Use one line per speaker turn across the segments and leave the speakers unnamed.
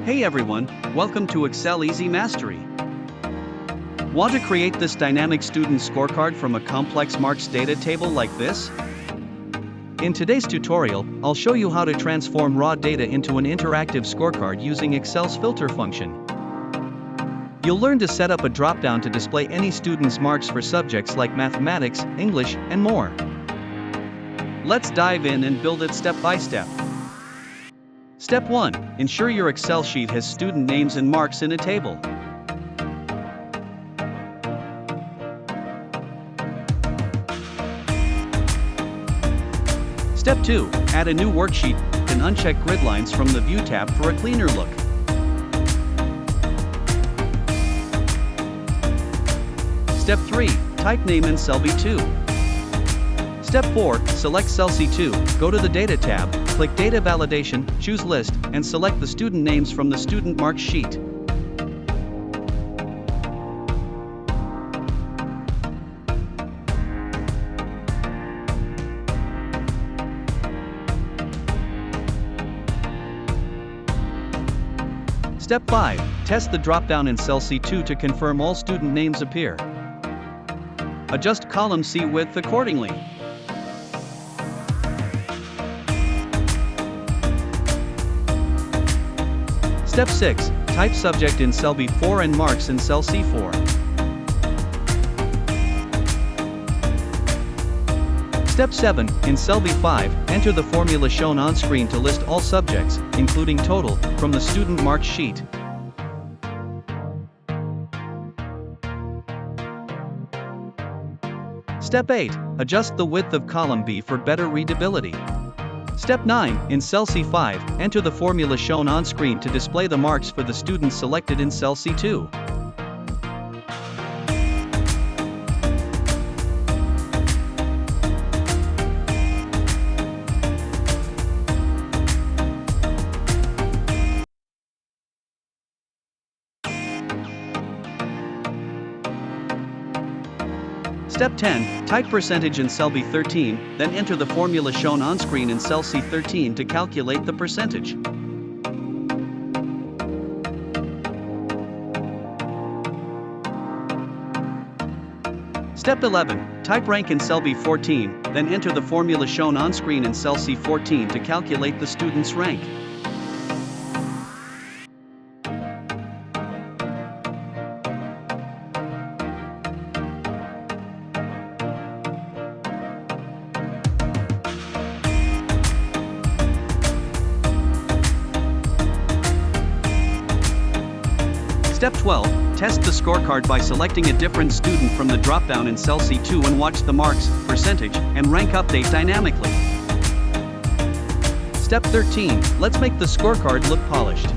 Hey everyone, welcome to Excel Easy Mastery. Want to create this dynamic student scorecard from a complex marks data table like this? In today's tutorial, I'll show you how to transform raw data into an interactive scorecard using Excel's filter function. You'll learn to set up a dropdown to display any student's marks for subjects like mathematics, English, and more. Let's dive in and build it step by step. Step 1. Ensure your Excel sheet has student names and marks in a table. Step 2. Add a new worksheet and uncheck grid lines from the View tab for a cleaner look. Step 3. Type name in cell B2. Step 4. Select cell C2, go to the Data tab, click Data Validation, choose List, and select the student names from the student marks sheet. Step 5. Test the dropdown in cell C2 to confirm all student names appear. Adjust column C width accordingly. Step 6. Type subject in cell B4 and marks in cell C4. Step 7. In cell B5, enter the formula shown on screen to list all subjects, including total, from the student marks sheet. Step 8. Adjust the width of column B for better readability. Step 9. In cell C5, enter the formula shown on screen to display the marks for the students selected in cell C2. Step 10. Type percentage in cell B13, then enter the formula shown on screen in cell C13 to calculate the percentage. Step 11. Type rank in cell B14, then enter the formula shown on screen in cell C14 to calculate the student's rank. Step 12. Test the scorecard by selecting a different student from the dropdown in cell C2 and watch the marks, percentage, and rank update dynamically. Step 13. Let's make the scorecard look polished.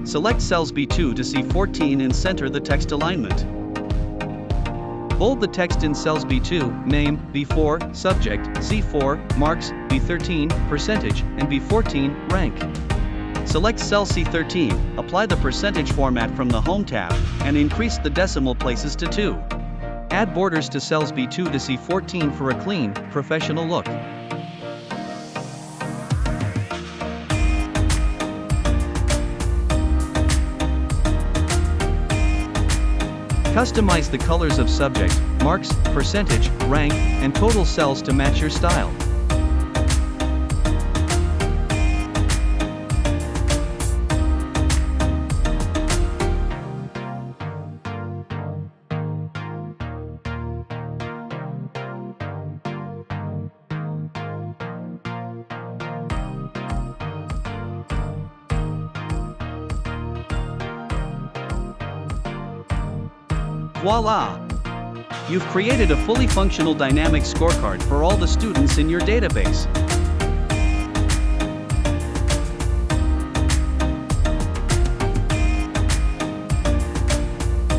Select cells B2 to C14 and center the text alignment. Bold the text in cells B2, name, B4, subject, C4, marks, B13, percentage, and B14, rank. Select cell C13, apply the percentage format from the Home tab, and increase the decimal places to 2. Add borders to cells B2 to C14 for a clean, professional look. Customize the colors of subject, marks, percentage, rank, and total cells to match your style. Voila! You've created a fully functional dynamic scorecard for all the students in your database.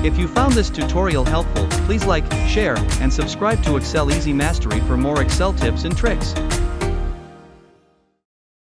If you found this tutorial helpful, please like, share, and subscribe to Excel Easy Mastery for more Excel tips and tricks.